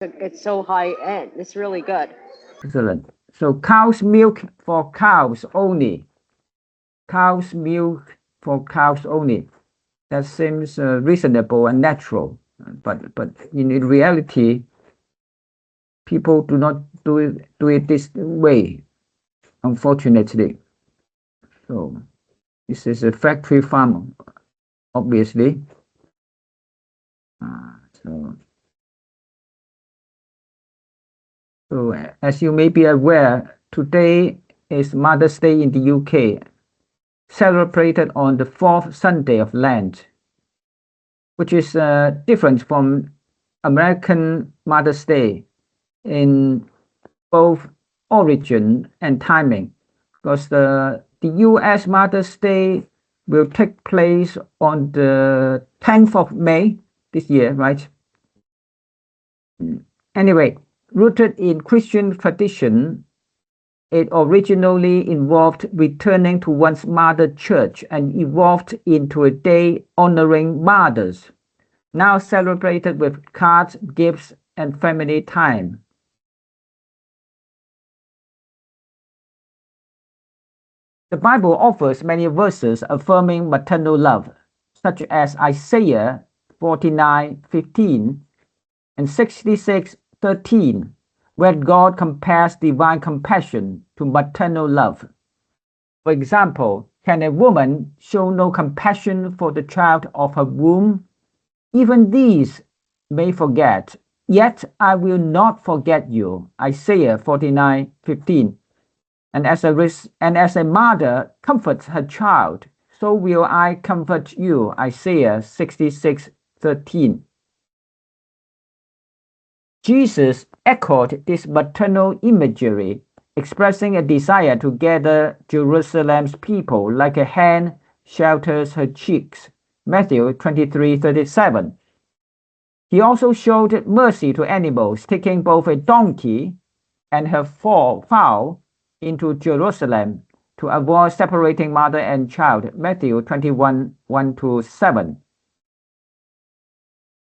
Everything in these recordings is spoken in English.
It's so high end. It's really good. Excellent. So cow's milk for cows only. Cow's milk for cows only. That seems reasonable and natural. But in reality, people do not do it this way, unfortunately. So this is a factory farm, obviously. So as you may be aware, today is Mother's Day in the UK, celebrated on the fourth Sunday of Lent, which is different from American Mother's Day in both origin and timing, because the US Mother's Day will take place on the 10th of May this year, right? Anyway, rooted in Christian tradition, it originally involved returning to one's mother church and evolved into a day honoring mothers, now celebrated with cards, gifts, and family time. The Bible offers many verses affirming maternal love, such as Isaiah 49:15 and 66:13, where God compares divine compassion to maternal love. For example, can a woman show no compassion for the child of her womb? Even these may forget, yet I will not forget you. Isaiah 49:15. And as a mother comforts her child, so will I comfort you. Isaiah 66:13. Jesus echoed this maternal imagery, expressing a desire to gather Jerusalem's people like a hen shelters her chicks. Matthew 23:37. He also showed mercy to animals, taking both a donkey and her fowl into Jerusalem to avoid separating mother and child. Matthew 21:1-7.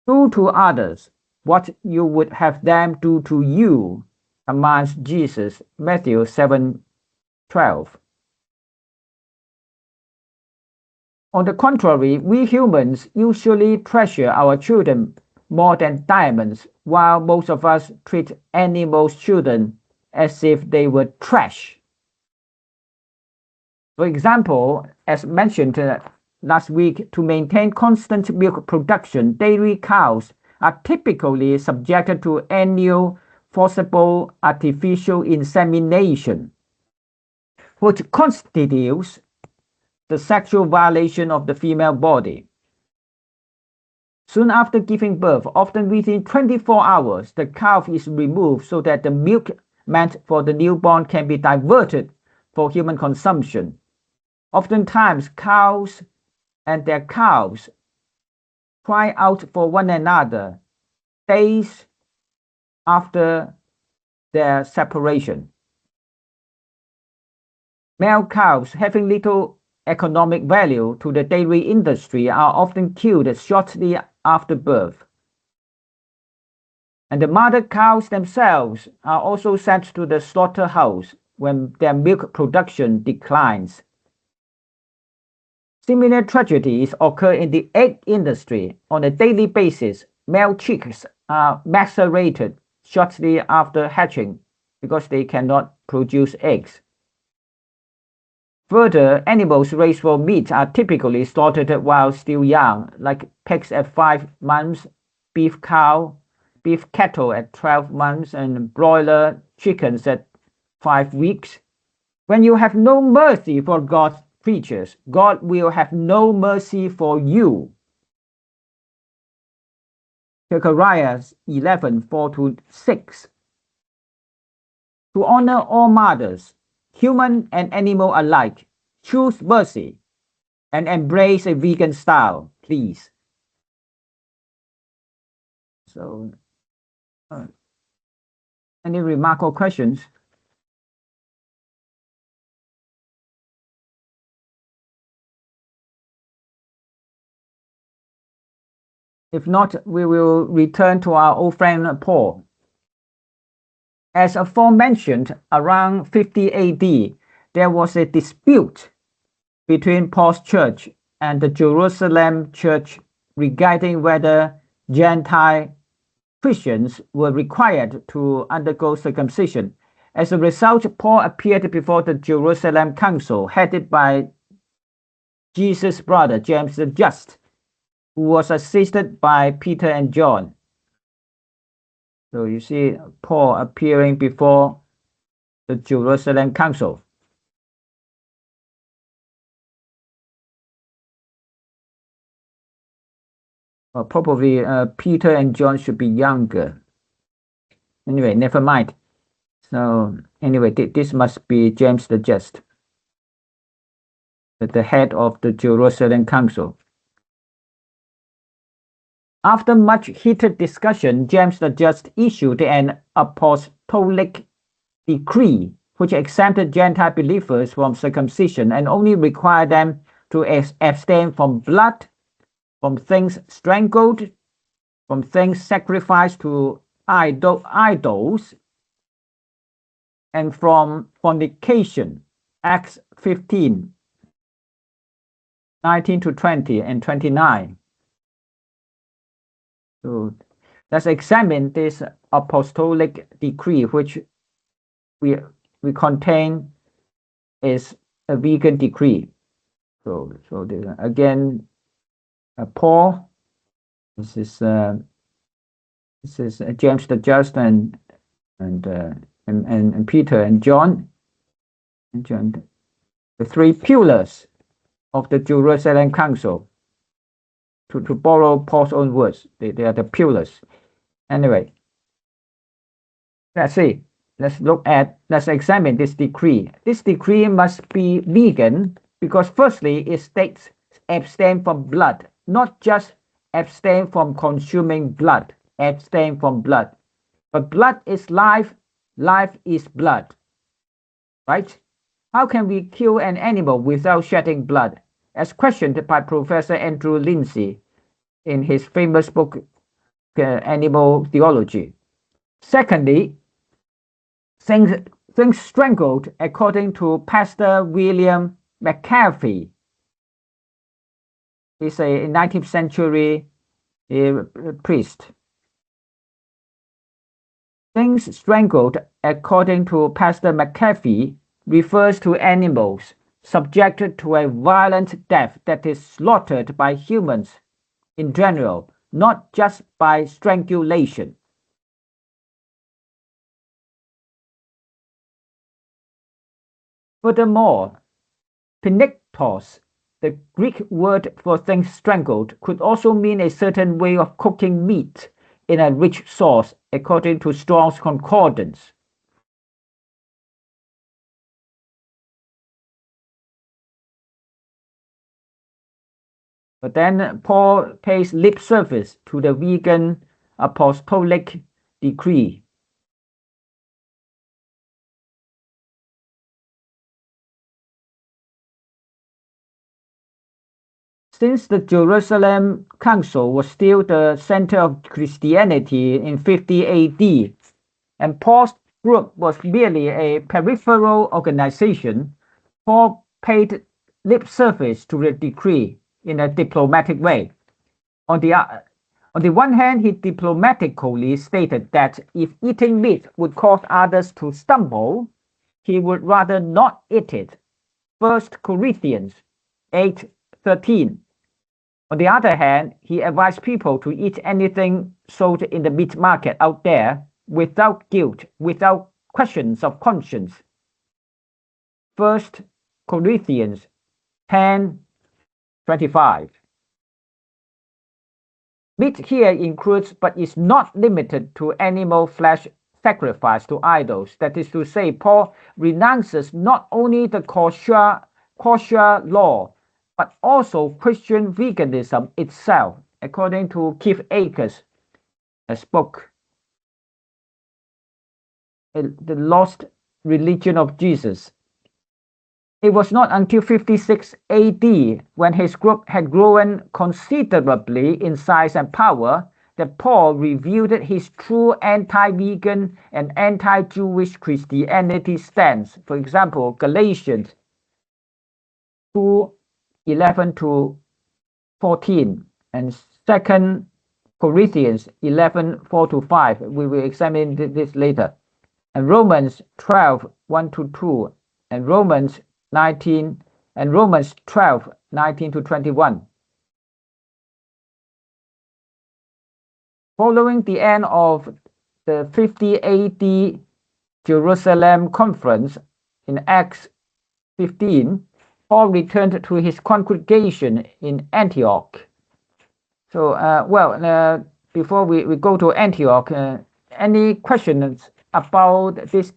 Do to others what you would have them do to you, commands Jesus. Matthew 7:12. On the contrary, we humans usually treasure our children more than diamonds, while most of us treat animals' children as if they were trash. For example, as mentioned last week, to maintain constant milk production, dairy cows are typically subjected to annual forcible artificial insemination, which constitutes the sexual violation of the female body. Soon after giving birth, often within 24 hours, the calf is removed so that the milk meant for the newborn can be diverted for human consumption. Oftentimes, cows and their calves cry out for one another days after their separation. Male cows, having little economic value to the dairy industry, are often killed shortly after birth. And the mother cows themselves are also sent to the slaughterhouse when their milk production declines. Similar tragedies occur in the egg industry. On a daily basis, male chicks are macerated shortly after hatching because they cannot produce eggs. Further, animals raised for meat are typically slaughtered while still young, like pigs at 5 months, beef cattle at 12 months, and broiler chickens at 5 weeks. When you have no mercy for God's creatures, God will have no mercy for you. Zechariah 11:4-6. To honor all mothers, human and animal alike, choose mercy and embrace a vegan style, please. So, any remark or questions? If not, we will return to our old friend Paul. As aforementioned, around 50 AD, there was a dispute between Paul's church and the Jerusalem church regarding whether Gentile Christians were required to undergo circumcision. As a result, Paul appeared before the Jerusalem council, headed by Jesus' brother, James the Just, who was assisted by Peter and John. So you see Paul appearing before the Jerusalem council. Probably Peter and John should be younger. Anyway, never mind. So anyway, this must be James the Just, the head of the Jerusalem council. After much heated discussion, James the Just issued an apostolic decree which exempted Gentile believers from circumcision and only required them to abstain from blood, from things strangled, from things sacrificed to idols, and from fornication. Acts 15, 19 to 20 and 29. So let's examine this apostolic decree, which we contain is a vegan decree. So again, Paul, this is James the Just and Peter and John, the three pillars of the Jerusalem council. To borrow Paul's own words, they are the pillars. Anyway, let's see. Let's examine this decree. This decree must be vegan because firstly, it states abstain from blood, not just abstain from consuming blood, abstain from blood. But blood is life, life is blood, right? How can we kill an animal without shedding blood? As questioned by Professor Andrew Linzey in his famous book, Animal Theology. Secondly, things strangled, according to Pastor William Metcalfe. He's a 19th century priest. Things strangled, according to Pastor Metcalfe, refers to animals subjected to a violent death that is slaughtered by humans in general, not just by strangulation. Furthermore, pniktos, the Greek word for things strangled, could also mean a certain way of cooking meat in a rich sauce, according to Strong's Concordance. But then Paul pays lip service to the vegan apostolic decree. Since the Jerusalem Council was still the center of Christianity in 50 AD, and Paul's group was merely a peripheral organization, Paul paid lip service to the decree in a diplomatic way. On the one hand, he diplomatically stated that if eating meat would cause others to stumble, he would rather not eat it. 1 Corinthians 8:13. On the other hand, he advised people to eat anything sold in the meat market out there without guilt, without questions of conscience. 1 Corinthians 10:25. Meat here includes but is not limited to animal flesh sacrificed to idols. That is to say, Paul renounces not only the kosher law, but also Christian veganism itself, according to Keith Akers' book, The Lost Religion of Jesus. It was not until 56 AD, when his group had grown considerably in size and power, that Paul revealed his true anti-vegan and anti-Jewish Christianity stance. For example, Galatians 2:11 to 14 and 2 Corinthians 11:4 to 5. We will examine this later. And Romans 12:1 to 2 and Romans 12:19 to 21. Following the end of the 50 AD Jerusalem conference in Acts 15, Paul returned to his congregation in Antioch. So, before we go to Antioch, any questions about this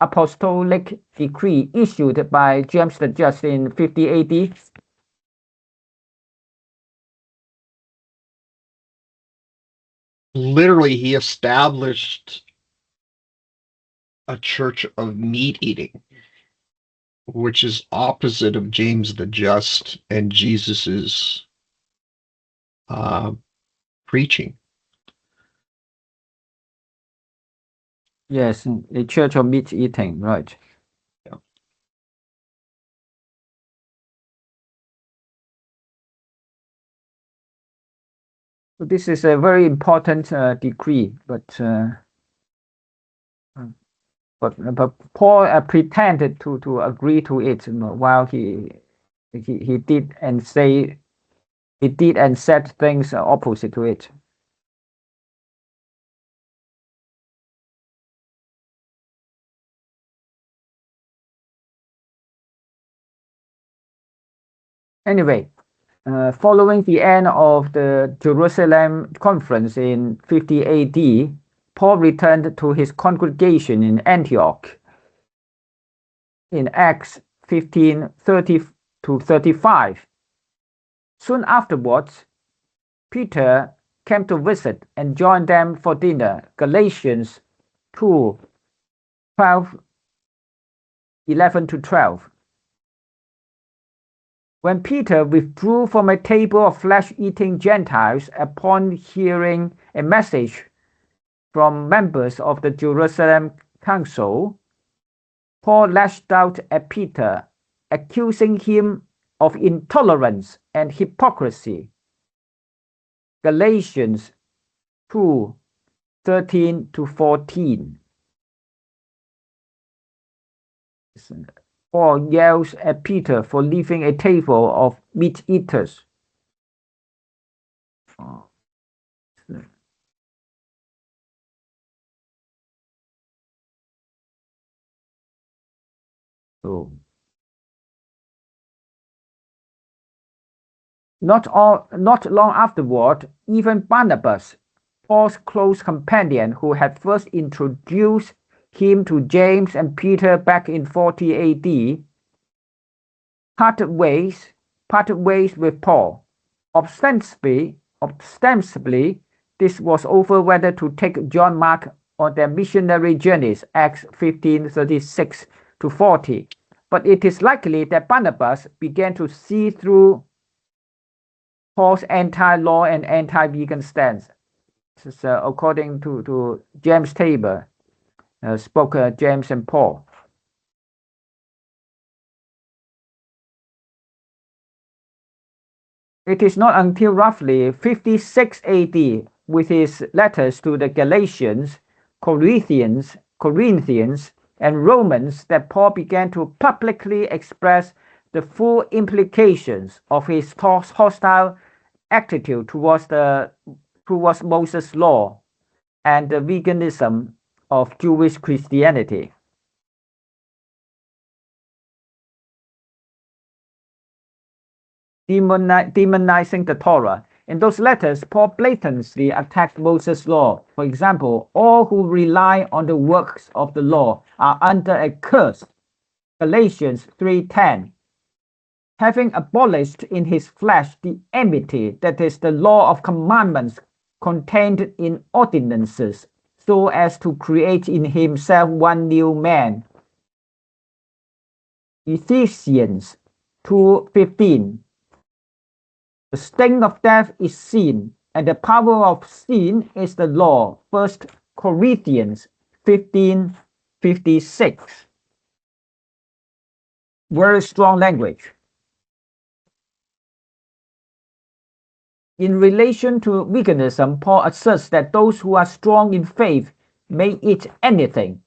apostolic decree issued by James the Just in 50 AD? Literally, he established a church of meat eating, which is opposite of James the Just and Jesus's preaching. Yes, a church of meat eating, right. Yeah. So this is a very important decree, but Paul pretended to agree to it, while he did and said things opposite to it. Anyway, following the end of the Jerusalem conference in 50 AD, Paul returned to his congregation in Antioch. In Acts 15:30 to 35. Soon afterwards, Peter came to visit and joined them for dinner. Galatians 2:11 to 12. When Peter withdrew from a table of flesh-eating Gentiles upon hearing a message from members of the Jerusalem council, Paul lashed out at Peter, accusing him of intolerance and hypocrisy. Galatians 2:13 to 14. Paul yells at Peter for leaving a table of meat eaters. So, not long afterward, even Barnabas, Paul's close companion who had first introduced him to James and Peter back in 40 AD, parted ways with Paul. Ostensibly, this was over whether to take John Mark on their missionary journeys, Acts 15:36 to 40. But it is likely that Barnabas began to see through Paul's anti-law and anti-vegan stance. This is according to James Tabor, spoke James and Paul. It is not until roughly 56 AD, with his letters to the Galatians, Corinthians, and Romans, that Paul began to publicly express the full implications of his hostile attitude towards Moses' law and the veganism of Jewish Christianity. Demonizing the Torah. In those letters, Paul blatantly attacked Moses' law. For example, all who rely on the works of the law are under a curse. Galatians 3:10. Having abolished in his flesh the enmity, that is, the law of commandments contained in ordinances, so as to create in himself one new man. Ephesians 2:15. The sting of death is sin, And the power of sin is the law. 1 Corinthians 15:56. Very strong language. In relation to veganism, Paul asserts that those who are strong in faith may eat anything,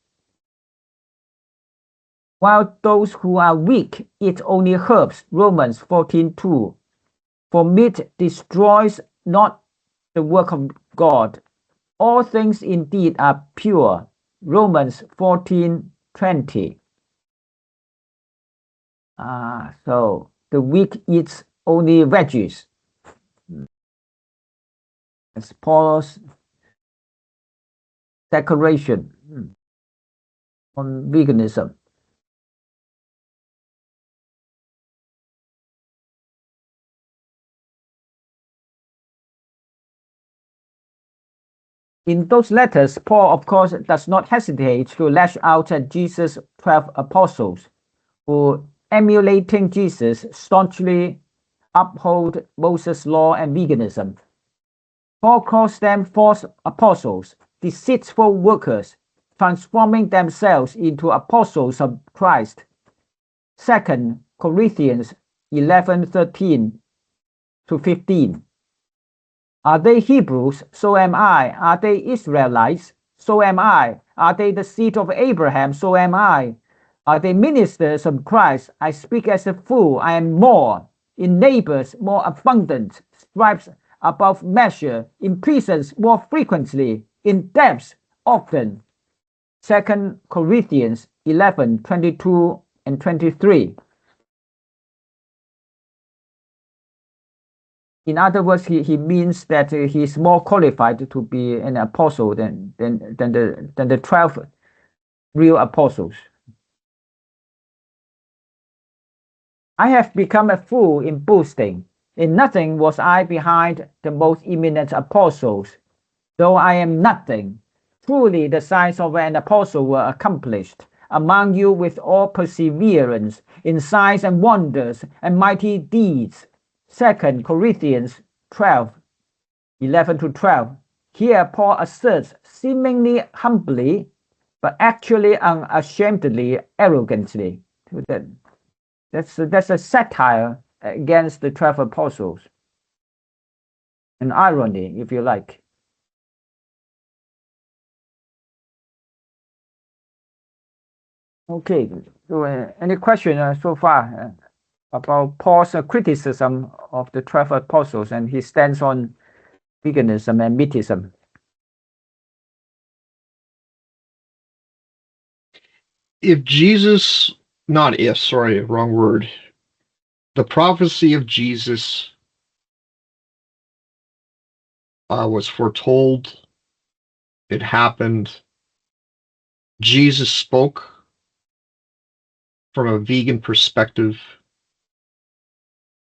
while those who are weak eat only herbs. Romans 14:2. For meat destroys not the work of God. All things indeed are pure. Romans 14:20. So the weak eats only veggies. It's Paul's declaration on veganism. In those letters, Paul, of course, does not hesitate to lash out at Jesus' 12 apostles, who, emulating Jesus, staunchly uphold Moses' law and veganism. Paul calls them false apostles, deceitful workers, transforming themselves into apostles of Christ. 2 Corinthians 11:13-15. Are they Hebrews? So am I. Are they Israelites? So am I. Are they the seed of Abraham? So am I. Are they ministers of Christ? I speak as a fool. I am more. In labors more abundant, stripes above measure, in prisons more frequently, in debts often. 2 Corinthians 11:22-23. In other words, he means that he's more qualified to be an apostle than the 12 real apostles. I have become a fool in boasting. In nothing was I behind the most eminent apostles, though I am nothing. Truly the signs of an apostle were accomplished among you with all perseverance, in signs and wonders and mighty deeds. 2 Corinthians 12:11-12. Here Paul asserts seemingly humbly, but actually unashamedly, arrogantly. That's a satire against the 12 apostles. An irony, if you like. Okay, so any question so far about Paul's criticism of the 12 apostles and his stance on veganism and meatism? If Jesus, not if, sorry, wrong word. The prophecy of Jesus was foretold. It happened. Jesus spoke from a vegan perspective.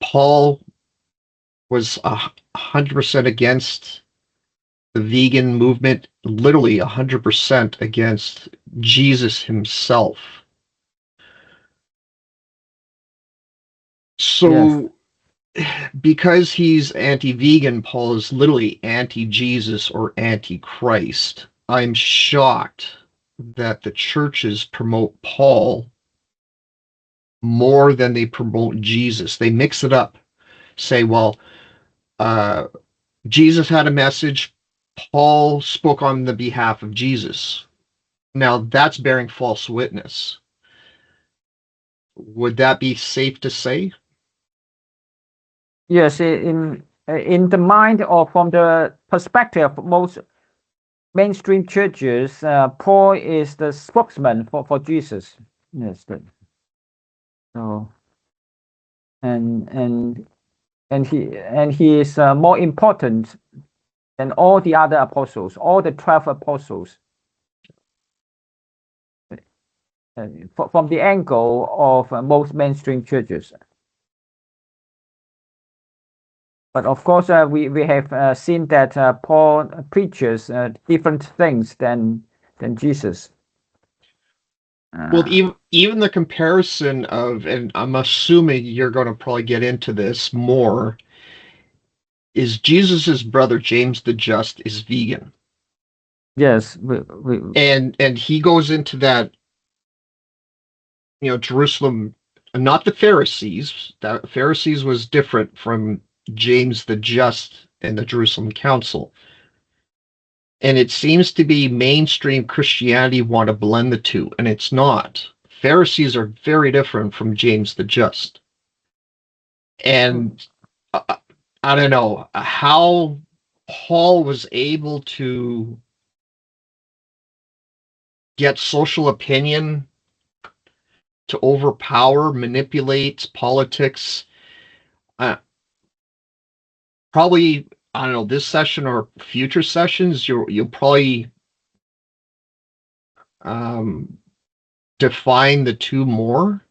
Paul was 100% against the vegan movement, literally 100% against Jesus himself. So, yes, because he's anti-vegan, Paul is literally anti-Jesus or anti-Christ. I'm shocked that the churches promote Paul more than they promote Jesus. They mix it up. Say, well, Jesus had a message. Paul spoke on the behalf of Jesus. Now, that's bearing false witness. Would that be safe to say? Yes, in the mind or from the perspective of most mainstream churches, Paul is the spokesman for Jesus. Yes, so and he is more important than all the other apostles, all the 12 apostles. From the angle of most mainstream churches. But of course, we have seen that Paul preaches different things than Jesus. Well, even the comparison of, and I'm assuming you're going to probably get into this more, is Jesus's brother James the Just is vegan. Yes, And he goes into that, Jerusalem, not the Pharisees. The Pharisees was different from James the Just and the Jerusalem Council. And it seems to be mainstream Christianity want to blend the two, and it's not. Pharisees are very different from James the Just. And I don't know how Paul was able to get social opinion to overpower, manipulate politics. Probably, I don't know, this session or future sessions, you'll probably define the two more.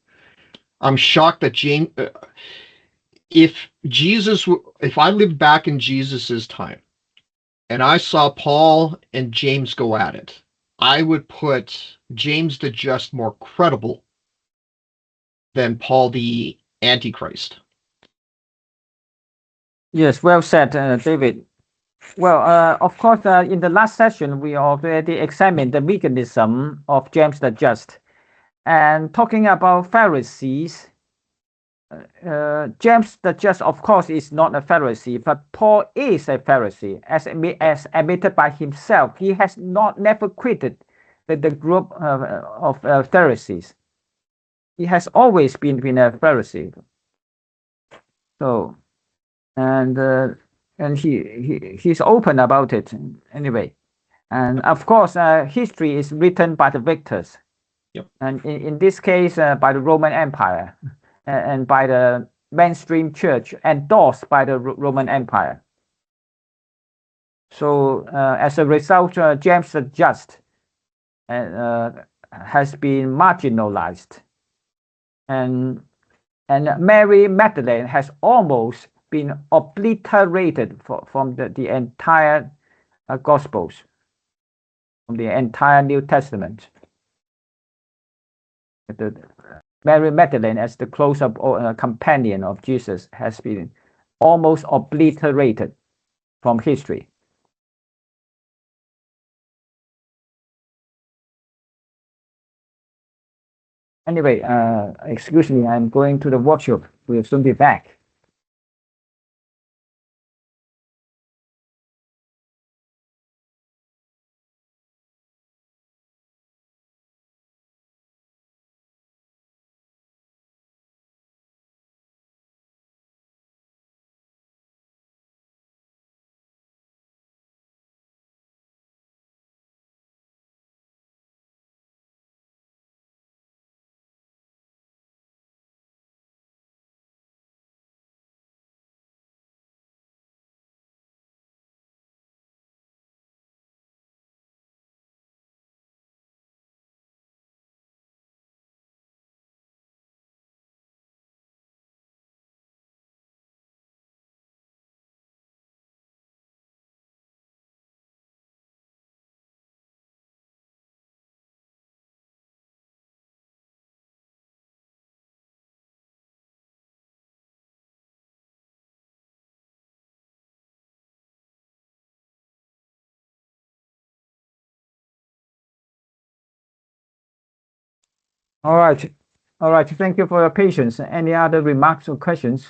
I'm shocked that James, if I lived back in Jesus's time and I saw Paul and James go at it, I would put James the Just more credible than Paul the Antichrist. Yes, well said, David. Well, of course, in the last session, we already examined the veganism of James the Just. And talking about Pharisees, James the Just, of course, is not a Pharisee, but Paul is a Pharisee, as admitted by himself. He has never quitted the group of Pharisees. He has always been a Pharisee. So, and he's open about it anyway. And of course, history is written by the victors. Yep. And in this case, by the Roman Empire and by the mainstream church, endorsed by the Roman Empire. So as a result, James the Just has been marginalized. And Mary Magdalene has almost been obliterated from the entire Gospels, from the entire New Testament. Mary Magdalene, as the close-up companion of Jesus, has been almost obliterated from history. Anyway, excuse me, I'm going to the workshop. We'll soon be back. All right. All right. Thank you for your patience. Any other remarks or questions?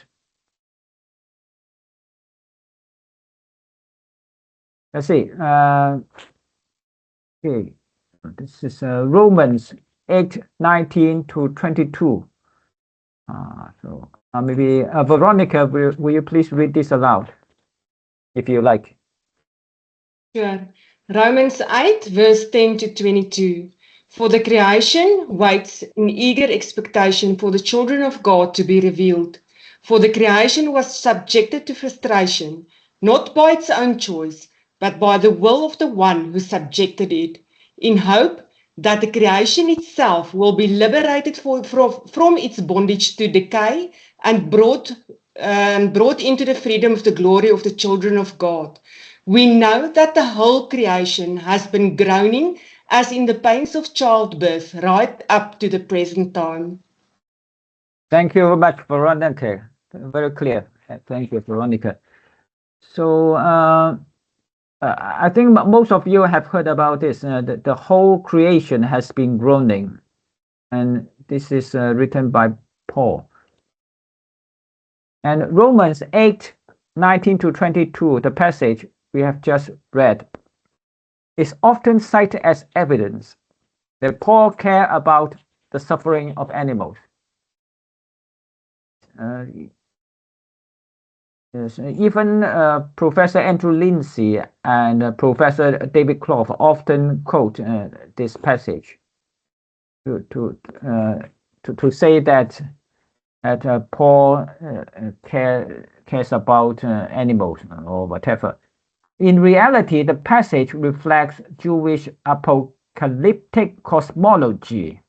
Let's see. Okay. This is Romans 8:19 to 22. So maybe Veronica, will you please read this aloud, if you like? Sure. Romans 8, verse 10 to 22. For the creation waits in eager expectation for the children of God to be revealed. For the creation was subjected to frustration, not by its own choice, but by the will of the one who subjected it, in hope that the creation itself will be liberated from its bondage to decay and brought into the freedom of the glory of the children of God. We know that the whole creation has been groaning as in the pains of childbirth right up to the present time. Thank you very much, Veronica. Very clear. Thank you, Veronica. So I think most of you have heard about this. The whole creation has been groaning, and this is written by Paul. And Romans 8:19-22, the passage we have just read, is often cited as evidence that Paul cared about the suffering of animals. Yes, even Professor Andrew Linzey and Professor David Clough often quote this passage to say that Paul cares about animals or whatever. In reality, the passage reflects Jewish apocalyptic cosmology,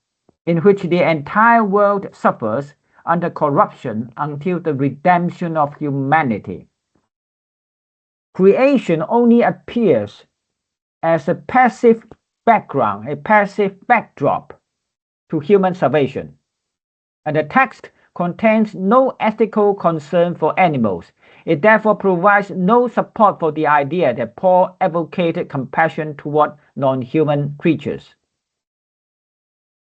in which the entire world suffers under corruption until the redemption of humanity. Creation only appears as a passive background, a passive backdrop to human salvation. And the text contains no ethical concern for animals. It therefore provides no support for the idea that Paul advocated compassion toward non-human creatures.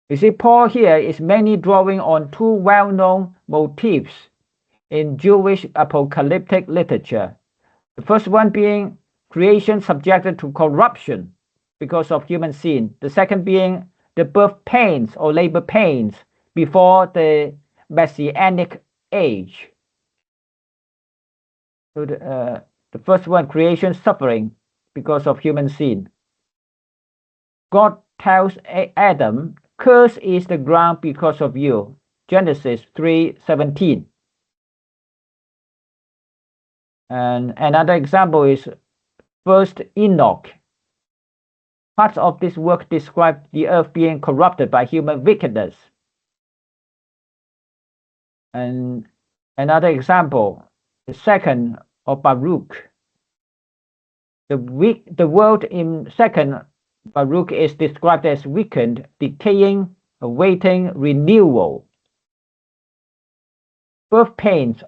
You see, Paul here is mainly drawing on two well-known motifs in Jewish apocalyptic literature. The first one being creation subjected to corruption because of human sin. The second being the birth pains or labor pains before the Messianic age. So the first one, creation suffering because of human sin. God tells Adam, "Cursed is the ground because of you." Genesis 3:17. And another example is First Enoch. Parts of this work describe the earth being corrupted by human wickedness. And another example, the second of Baruch. The world in second Baruch is described as weakened, decaying, awaiting renewal. Birth pains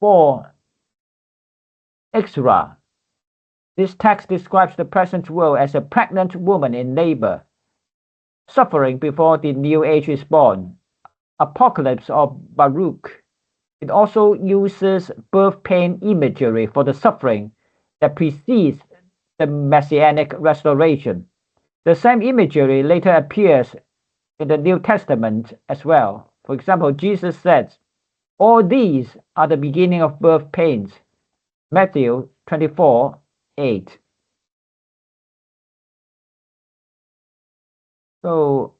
for Exra. This text describes the present world as a pregnant woman in labor, suffering before the new age is born. Apocalypse of Baruch. It also uses birth pain imagery for the suffering that precedes the Messianic restoration. The same imagery later appears in the New Testament as well. For example, Jesus says, "All these are the beginning of birth pains." Matthew 24:8. So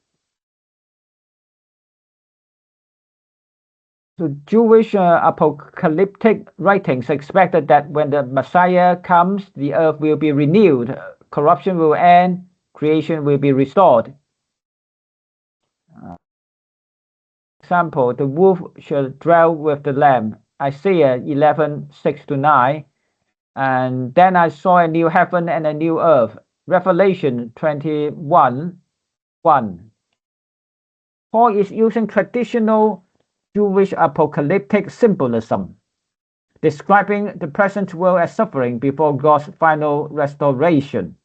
Jewish apocalyptic writings expected that when the Messiah comes, the earth will be renewed, corruption will end, creation will be restored. Example, the wolf shall dwell with the lamb. Isaiah 11:6-9. And then I saw a new heaven and a new earth. Revelation 21:1. Paul is using traditional Jewish apocalyptic symbolism, describing the present world as suffering before God's final restoration.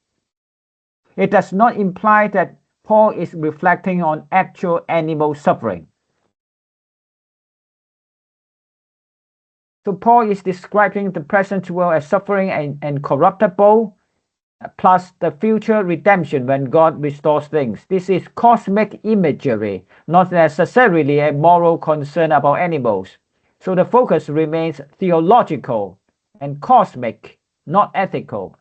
It does not imply that Paul is reflecting on actual animal suffering. So Paul is describing the present world as suffering and corruptible, plus the future redemption when God restores things. This is cosmic imagery, not necessarily a moral concern about animals. So the focus remains theological and cosmic, not ethical.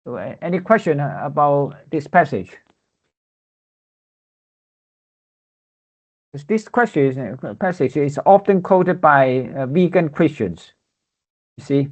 So any question about this passage? This passage is often quoted by vegan Christians. You see?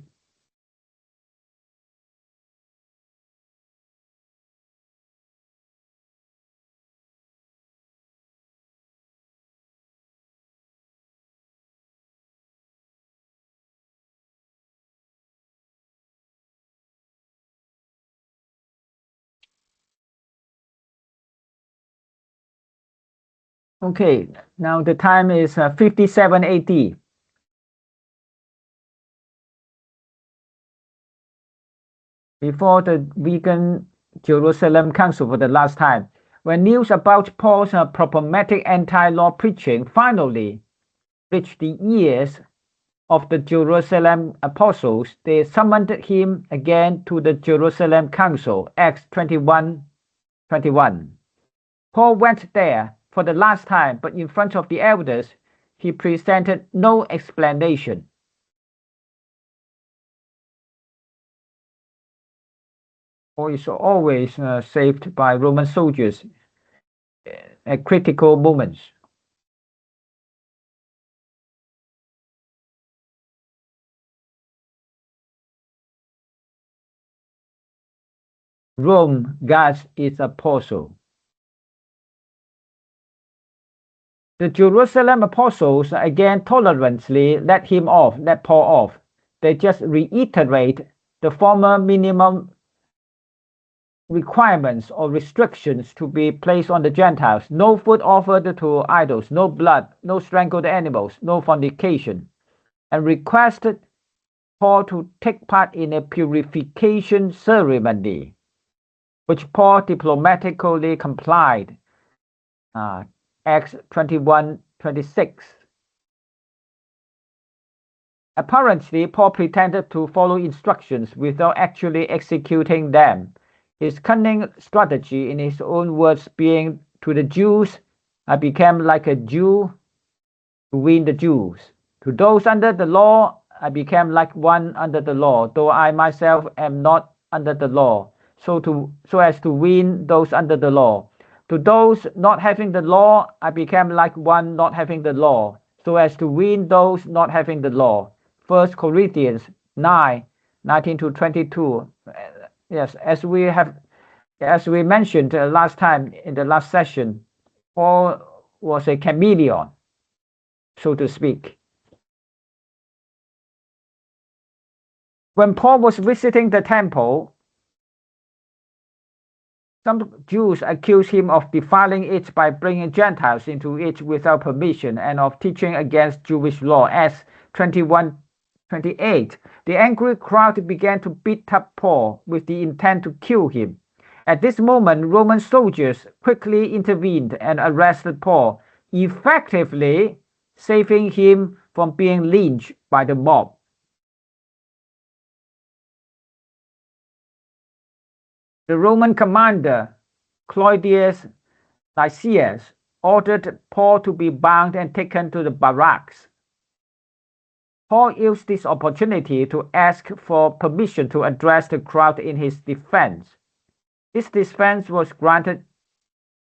Okay, now the time is 57 AD. Before the vegan Jerusalem Council for the last time, when news about Paul's problematic anti-law preaching finally reached the ears of the Jerusalem apostles, they summoned him again to the Jerusalem Council, Acts 21:21. Paul went there for the last time, but in front of the elders, he presented no explanation. Paul is always saved by Roman soldiers at critical moments. Rome guards its apostle. The Jerusalem apostles again tolerantly let Paul off. They just reiterate the former minimum requirements or restrictions to be placed on the Gentiles: no food offered to idols, no blood, no strangled animals, no fornication, and requested Paul to take part in a purification ceremony, which Paul diplomatically complied. Acts 21:26. Apparently, Paul pretended to follow instructions without actually executing them. His cunning strategy, in his own words, being, to the Jews, I became like a Jew to win the Jews. To those under the law, I became like one under the law, though I myself am not under the law, so as to win those under the law. To those not having the law, I became like one not having the law, so as to win those not having the law. 1 Corinthians 9:19-22. Yes, as we mentioned last time in the last session, Paul was a chameleon, so to speak. When Paul was visiting the temple, some Jews accused him of defiling it by bringing Gentiles into it without permission and of teaching against Jewish law. Acts 21:28. The angry crowd began to beat up Paul with the intent to kill him. At this moment, Roman soldiers quickly intervened and arrested Paul, effectively saving him from being lynched by the mob. The Roman commander, Claudius Lysias, ordered Paul to be bound and taken to the barracks. Paul used this opportunity to ask for permission to address the crowd in his defense. This defense was granted,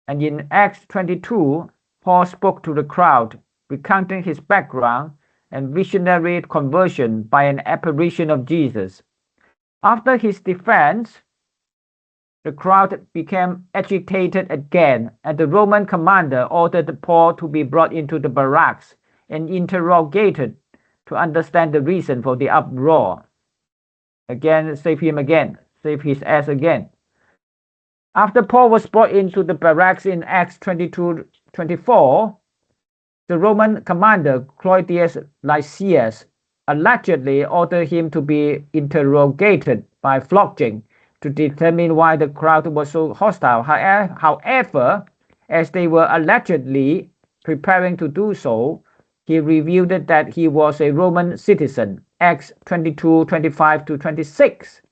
and in Acts 22, Paul spoke to the crowd, recounting his background and visionary conversion by an apparition of Jesus. After his defense, the crowd became agitated again, and the Roman commander ordered Paul to be brought into the barracks and interrogated to understand the reason for the uproar. Again, save his ass again. After Paul was brought into the barracks in Acts 22:24, the Roman commander, Claudius Lysias, allegedly ordered him to be interrogated by flogging to determine why the crowd was so hostile. However, as they were allegedly preparing to do so, he revealed that he was a Roman citizen. Acts 22:25-26.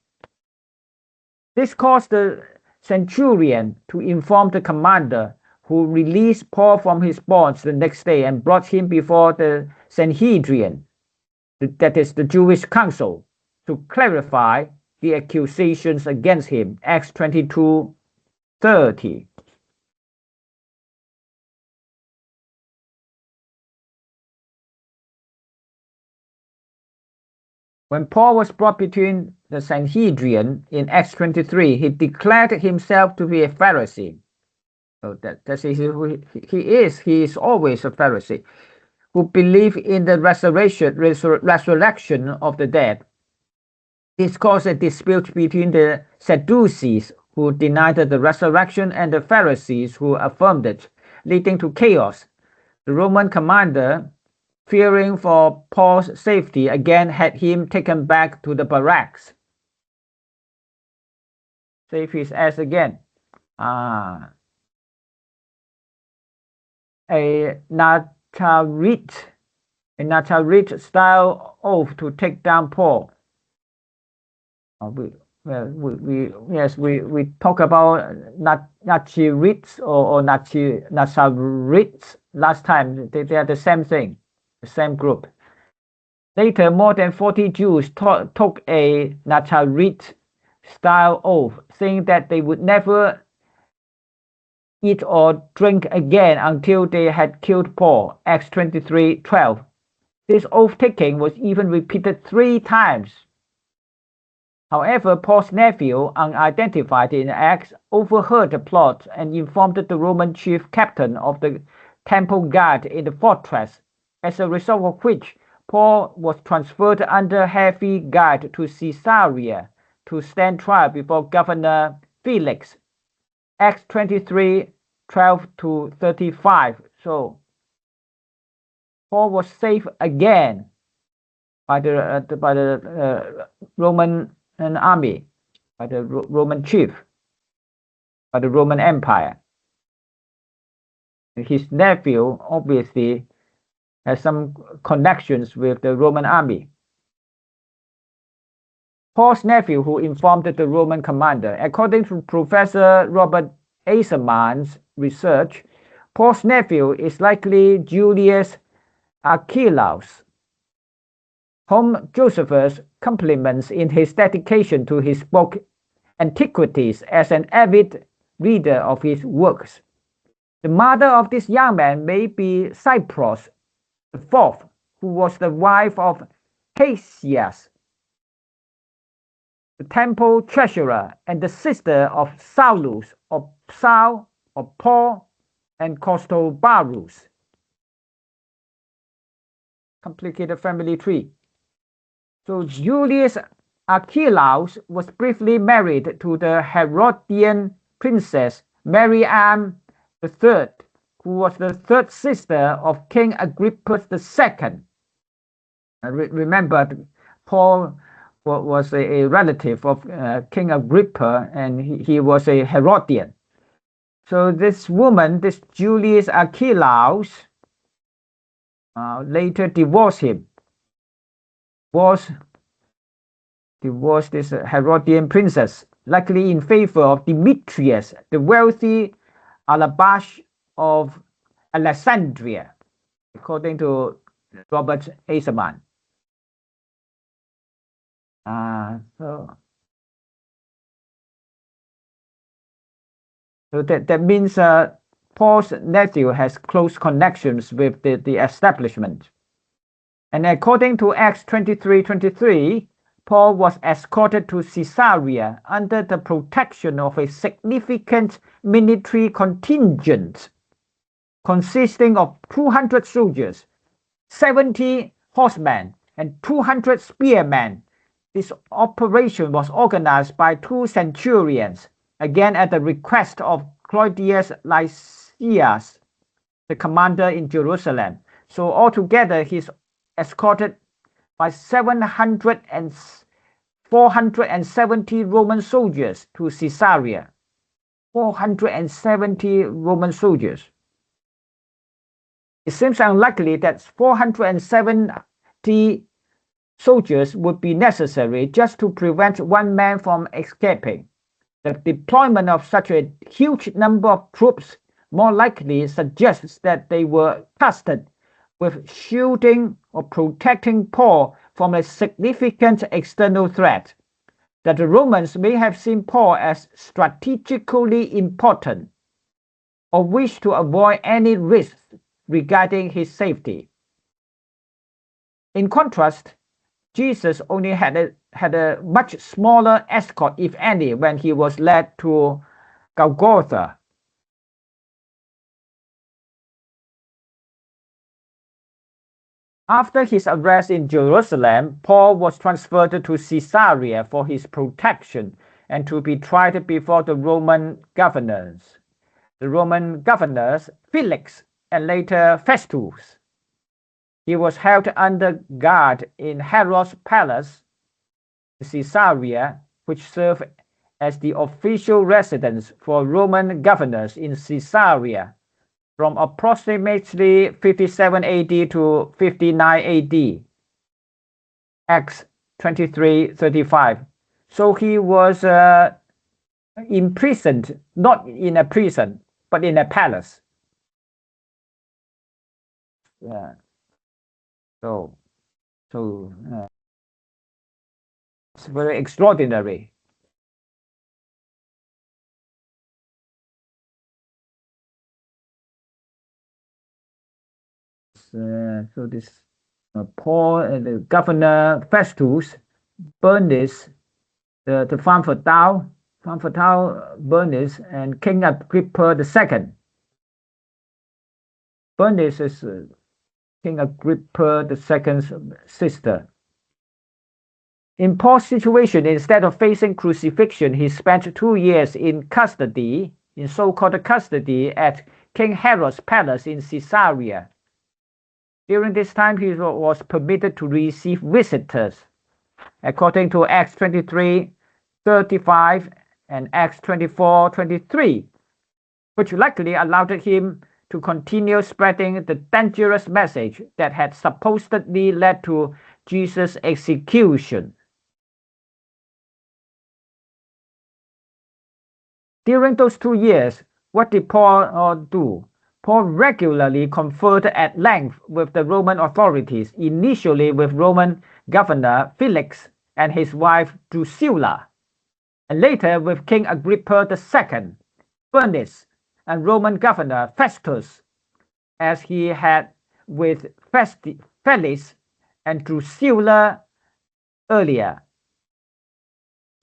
This caused the centurion to inform the commander, who released Paul from his bonds the next day and brought him before the Sanhedrin, that is the Jewish council, to clarify the accusations against him. Acts 22:30. When Paul was brought between the Sanhedrin in Acts 23, he declared himself to be a Pharisee. So that's who he is. He is always a Pharisee who believed in the resurrection of the dead. This caused a dispute between the Sadducees, who denied the resurrection, and the Pharisees, who affirmed it. leading to chaos. The Roman commander, fearing for Paul's safety, again had him taken back to the barracks. Save his ass again. A Nazarite style oath to take down Paul. We talk about Nazarites or Nazarites last time. They are the same thing, the same group. Later, more than 40 Jews took a Nazarite style oath, saying that they would never eat or drink again until they had killed Paul. Acts 23:12. This oath taking was even repeated 3 times. However, Paul's nephew, unidentified in Acts, overheard the plot and informed the Roman chief captain of the temple guard in the fortress, as a result of which Paul was transferred under heavy guard to Caesarea to stand trial before Governor Felix. Acts 23:12-35. So Paul was saved again by the Roman army, by the Roman chief, by the Roman Empire. His nephew obviously has some connections with the Roman army. Paul's nephew, who informed the Roman commander. According to Professor Robert Eisenman's research, Paul's nephew is likely Julius Archelaus, whom Josephus compliments in his dedication to his book Antiquities as an avid reader of his works. The mother of this young man may be Cypros IV, who was the wife of Cassius, the temple treasurer, and the sister of Saulus, or Saul, or Paul, and Costobarus. Complicated family tree. So Julius Archelaus was briefly married to the Herodian princess Mary Ann III, who was the third sister of King Agrippa II. Remember, Paul was a relative of King Agrippa, and he was a Herodian. So this woman, this Julius Archelaus, later divorced him. Divorced this Herodian princess, likely in favor of Demetrius, the wealthy Alabash of Alexandria, according to Robert Eisenman. So that means Paul's nephew has close connections with the establishment. And according to Acts 23:23, Paul was escorted to Caesarea under the protection of a significant military contingent consisting of 200 soldiers, 70 horsemen, and 200 spearmen. This operation was organized by 2 centurions, again at the request of Claudius Lysias, the commander in Jerusalem. So altogether, he's escorted by 470 Roman soldiers to Caesarea. 470 Roman soldiers. It seems unlikely that 470 soldiers would be necessary just to prevent one man from escaping. The deployment of such a huge number of troops more likely suggests that they were tasked with shielding or protecting Paul from a significant external threat, that the Romans may have seen Paul as strategically important or wished to avoid any risks regarding his safety. In contrast, Jesus only had a much smaller escort, if any, when he was led to Golgotha. After his arrest in Jerusalem, Paul was transferred to Caesarea for his protection and to be tried before the Roman governors. the Roman governors Felix and later Festus. He was held under guard in Herod's palace, Caesarea, which served as the official residence for Roman governors in Caesarea from approximately 57 AD to 59 AD. Acts 23:35. So he was imprisoned, not in a prison, but in a palace. Yeah. So it's very extraordinary. So this Paul, the governor Festus, Bernice, the femme fatale Bernice, and King Agrippa II. Bernice is King Agrippa II's sister. In Paul's situation, instead of facing crucifixion, he spent 2 years in custody, in so-called custody, at King Herod's palace in Caesarea. During this time, he was permitted to receive visitors, according to Acts 23:35 and Acts 24:23, which likely allowed him to continue spreading the dangerous message that had supposedly led to Jesus' execution. During those 2 years, what did Paul do? Paul regularly conferred at length with the Roman authorities, initially with Roman governor Felix and his wife Drusilla, and later with King Agrippa II, Bernice, and Roman governor Festus, as he had with Felix and Drusilla earlier.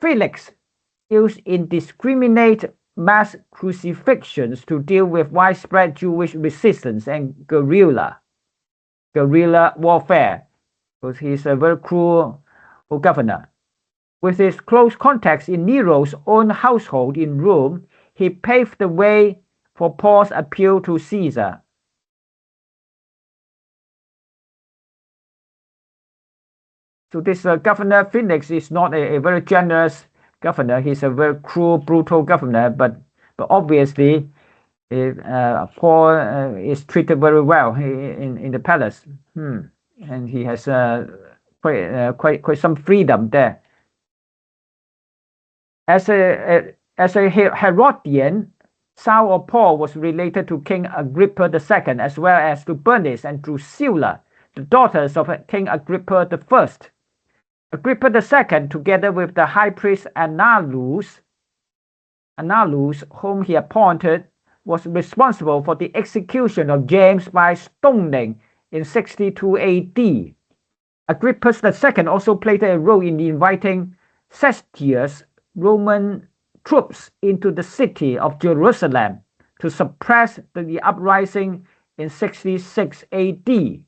Felix used indiscriminate mass crucifixions to deal with widespread Jewish resistance and guerrilla warfare, because he's a very cruel governor. With his close contacts in Nero's own household in Rome, he paved the way for Paul's appeal to Caesar. So this governor Felix is not a very generous governor. He's a very cruel, brutal governor, but obviously Paul is treated very well in the palace, and he has quite some freedom there. As a Herodian, Saul or Paul was related to King Agrippa II, as well as to Bernice and Drusilla, the daughters of King Agrippa I. Agrippa II, together with the high priest Annalus, whom he appointed, was responsible for the execution of James by stoning in 62 AD. Agrippa II also played a role in inviting Cestius Roman troops into the city of Jerusalem to suppress the uprising in 66 AD.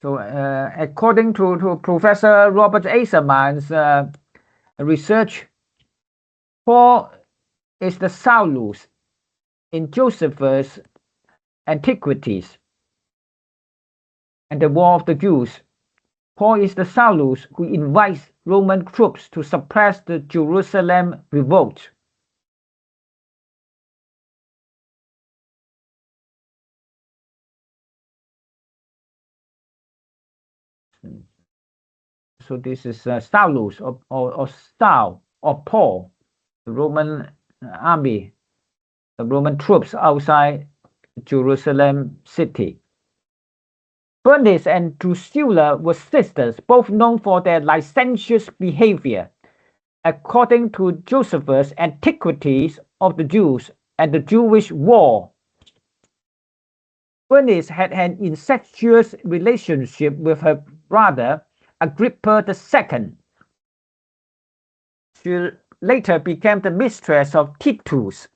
So, according to Professor Robert Aserman's research, Paul is the Saulus in Josephus' Antiquities and the War of the Jews. Paul is the Saulus who invites Roman troops to suppress the Jerusalem revolt. So this is Saulus or Saul or Paul, the Roman army, the Roman troops outside Jerusalem city. Bernice and Drusilla were sisters, both known for their licentious behavior, according to Josephus' Antiquities of the Jews and the Jewish War. Bernice had an incestuous relationship with her brother Agrippa II. She later became the mistress of Titus,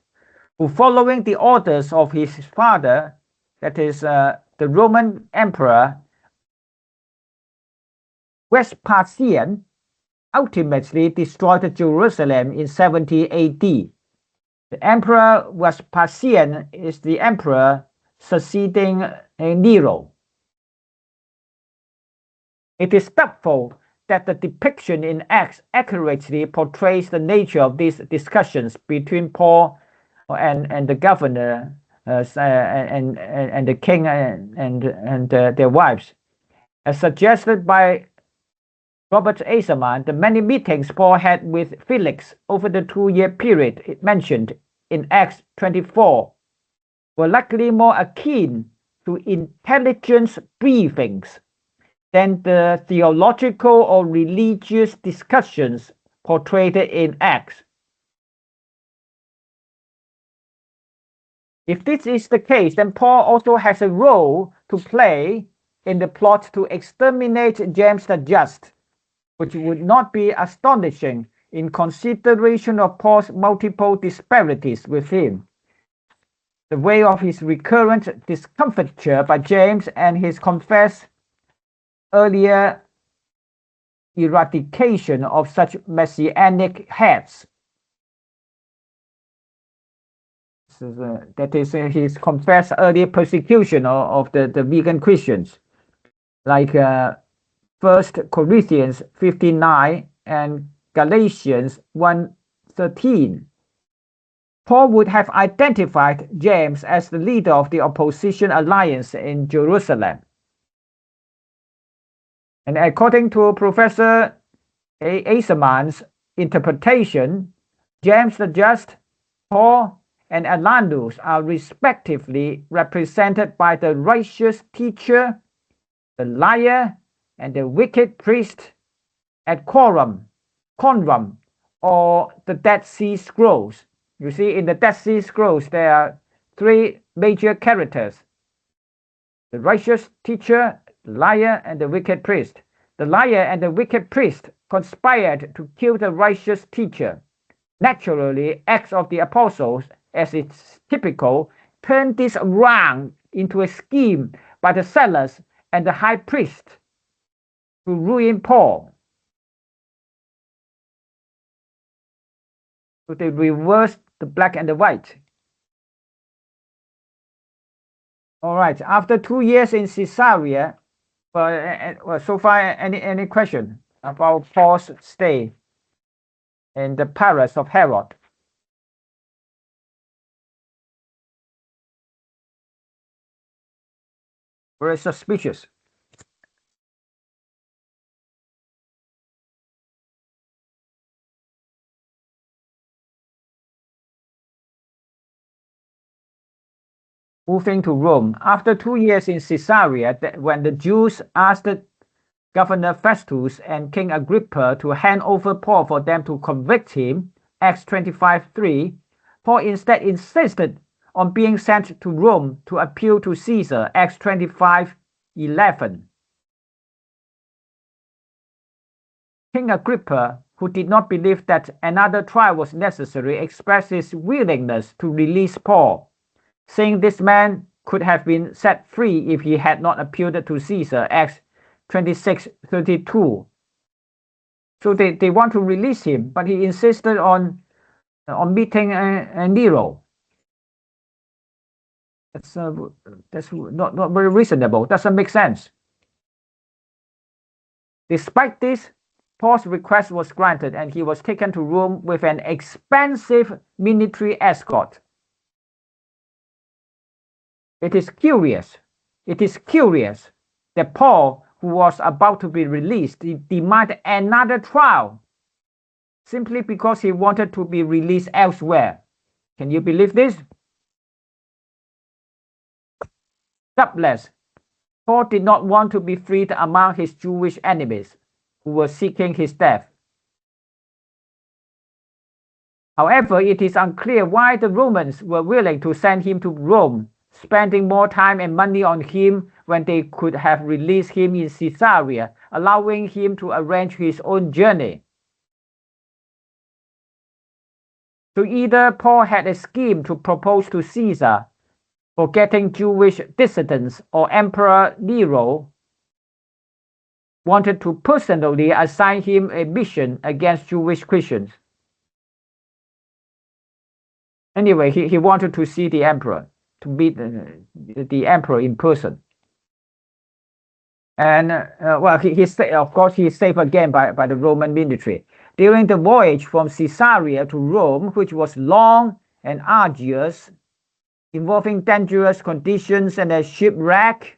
who, following the orders of his father, that is the Roman Emperor Vespasian ultimately destroyed Jerusalem in 70 AD. The Emperor Vespasian is the emperor succeeding Nero. It is doubtful that the depiction in Acts accurately portrays the nature of these discussions between Paul and the governor and the king and their wives. As suggested by Robert Aserman, the many meetings Paul had with Felix over the 2-year period mentioned in Acts 24 were likely more akin to intelligence briefings than the theological or religious discussions portrayed in Acts. If this is the case, then Paul also has a role to play in the plot to exterminate James the Just, which would not be astonishing in consideration of Paul's multiple disparities with him, the way of his recurrent discomfiture by James, and his confessed earlier eradication of such messianic heads. That is his confessed earlier persecution of the vegan Christians, like 1 Corinthians 15:9 and Galatians 1:13. Paul would have identified James as the leader of the opposition alliance in Jerusalem. And according to Professor Aserman's interpretation, James the Just, Paul, and Alandus are respectively represented by the righteous teacher, the liar, and the wicked priest at Qumran, or the Dead Sea Scrolls. You see, in the Dead Sea Scrolls, there are 3 major characters: the righteous teacher, the liar, and the wicked priest. The liar and the wicked priest conspired to kill the righteous teacher. Naturally, Acts of the Apostles, as it's typical, turned this around into a scheme by the zealous and the high priest to ruin Paul. So they reversed the black and the white. All right, after 2 years in Caesarea, so far, any question about Paul's stay in the palace of Herod? Very suspicious. Moving to Rome. After 2 years in Caesarea, when the Jews asked Governor Festus and King Agrippa to hand over Paul for them to convict him, Acts 25:3, Paul instead insisted on being sent to Rome to appeal to Caesar, Acts 25:11. King Agrippa, who did not believe that another trial was necessary, expressed his willingness to release Paul, saying this man could have been set free if he had not appealed to Caesar, Acts 26:32. So they want to release him, but he insisted on meeting Nero. That's not very reasonable. Doesn't make sense. Despite this, Paul's request was granted, and he was taken to Rome with an expensive military escort. It is curious that Paul, who was about to be released, demanded another trial simply because he wanted to be released elsewhere. Can you believe this? Doubtless, Paul did not want to be freed among his Jewish enemies who were seeking his death. However, it is unclear why the Romans were willing to send him to Rome, spending more time and money on him when they could have released him in Caesarea, allowing him to arrange his own journey. So either Paul had a scheme to propose to Caesar for getting Jewish dissidents, or Emperor Nero wanted to personally assign him a mission against Jewish Christians. Anyway, he wanted to see the emperor, to meet the emperor in person. And well, of course, he's saved again by the Roman military. During the voyage from Caesarea to Rome, which was long and arduous, involving dangerous conditions and a shipwreck,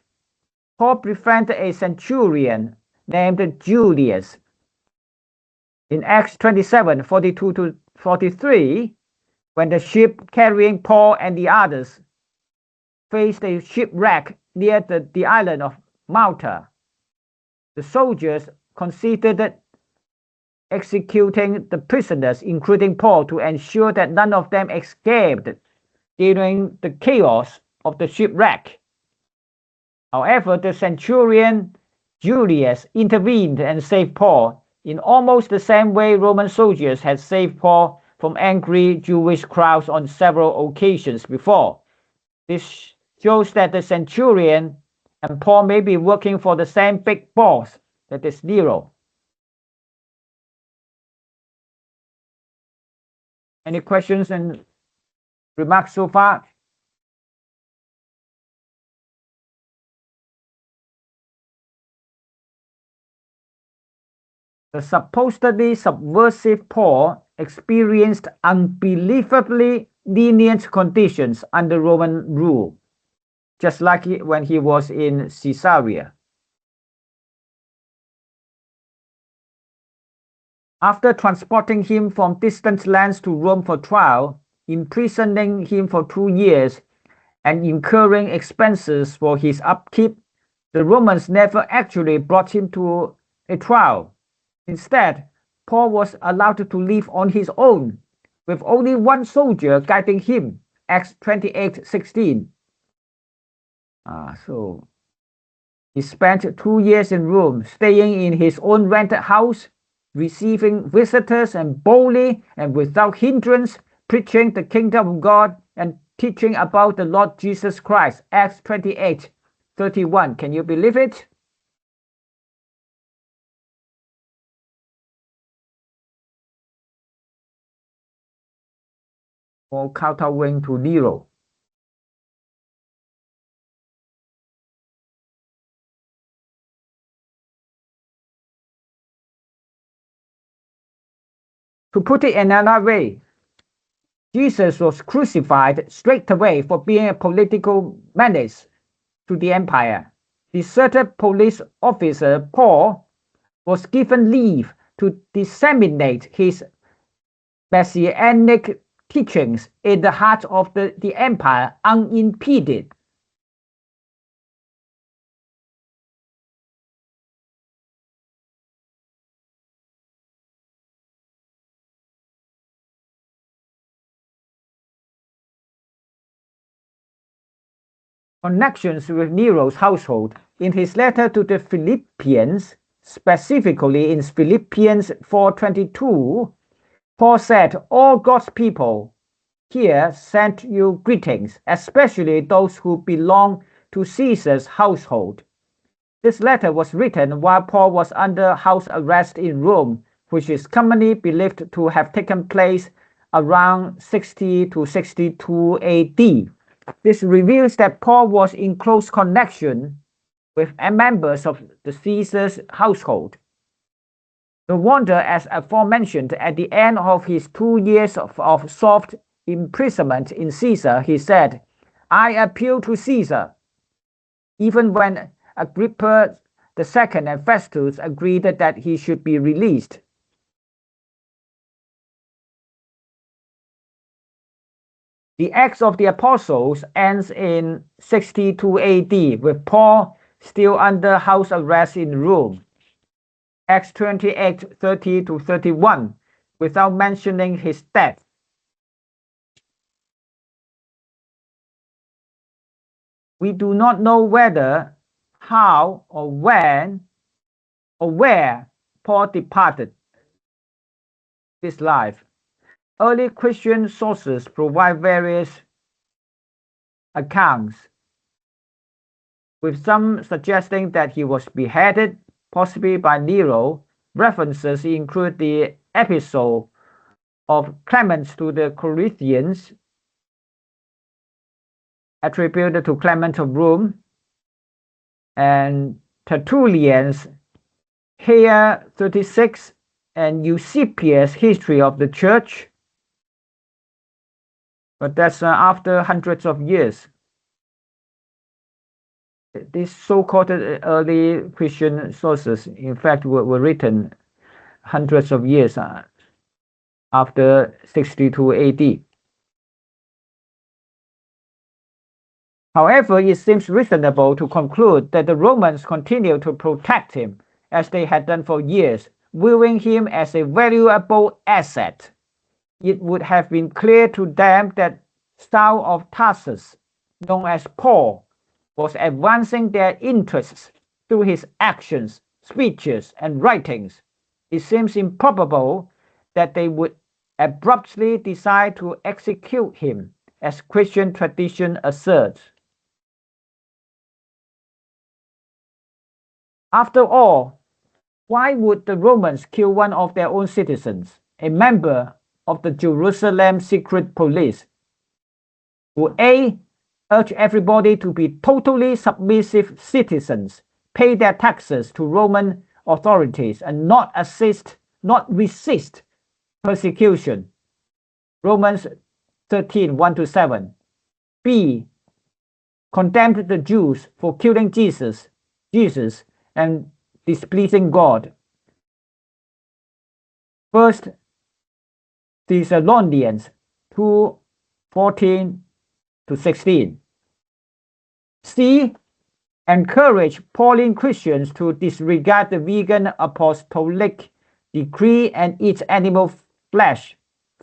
Paul befriended a centurion named Julius. In Acts 27, 42 to 43, when the ship carrying Paul and the others faced a shipwreck near the island of Malta, the soldiers considered executing the prisoners, including Paul, to ensure that none of them escaped during the chaos of the shipwreck. However, the centurion Julius intervened and saved Paul in almost the same way Roman soldiers had saved Paul from angry Jewish crowds on several occasions before. This shows that the centurion and Paul may be working for the same big boss, that is Nero. Any questions and remarks so far? The supposedly subversive Paul experienced unbelievably lenient conditions under Roman rule, just like when he was in Caesarea. After transporting him from distant lands to Rome for trial, imprisoning him for 2 years, and incurring expenses for his upkeep, the Romans never actually brought him to a trial. Instead, Paul was allowed to live on his own, with only one soldier guiding him. Acts 28:16. So he spent 2 years in Rome, staying in his own rented house, receiving visitors, and boldly and without hindrance preaching the kingdom of God and teaching about the Lord Jesus Christ. Acts 28:31. Can you believe it? Or kowtowing to Nero. To put it another way, Jesus was crucified straight away for being a political menace to the empire. Deserted police officer Paul was given leave to disseminate his messianic teachings in the heart of the empire unimpeded. Connections with Nero's household. In his letter to the Philippians, specifically in Philippians 4:22, Paul said, "All God's people here send you greetings, especially those who belong to Caesar's household." This letter was written while Paul was under house arrest in Rome, which is commonly believed to have taken place around 60 to 62 AD. This reveals that Paul was in close connection with members of the Caesar's household. No wonder, as aforementioned, at the end of his 2 years of soft imprisonment in Caesar, he said, "I appeal to Caesar," even when Agrippa II and Festus agreed that he should be released. The Acts of the Apostles ends in 62 AD, with Paul still under house arrest in Rome. Acts 28:30 to 31, without mentioning his death. We do not know whether, how, or when, or where Paul departed this life. Early Christian sources provide various accounts, with some suggesting that he was beheaded, possibly by Nero. References include the epistle of Clement to the Corinthians, attributed to Clement of Rome, and Tertullian's Here 36 and Eusebius' History of the Church. But that's after hundreds of years. These so-called early Christian sources, in fact, were written hundreds of years after 62 AD. However, it seems reasonable to conclude that the Romans continued to protect him as they had done for years, viewing him as a valuable asset. It would have been clear to them that Saul of Tarsus, known as Paul, was advancing their interests through his actions, speeches, and writings. It seems improbable that they would abruptly decide to execute him, as Christian tradition asserts. After all, why would the Romans kill one of their own citizens, a member of the Jerusalem secret police, who A, urge everybody to be totally submissive citizens, pay their taxes to Roman authorities, and not resist persecution? Romans 13, 1-7. B, condemned the Jews for killing Jesus and displeasing God. 1 Thessalonians 2, 14-16. C, encourage Pauline Christians to disregard the vegan apostolic decree and eat animal flesh.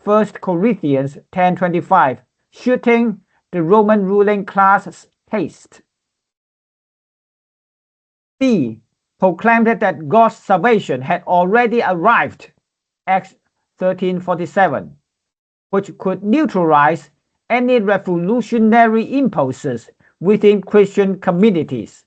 1 Corinthians 10:25, shooting the Roman ruling class taste. D, proclaimed that God's salvation had already arrived, Acts 13:47, which could neutralize any revolutionary impulses within Christian communities.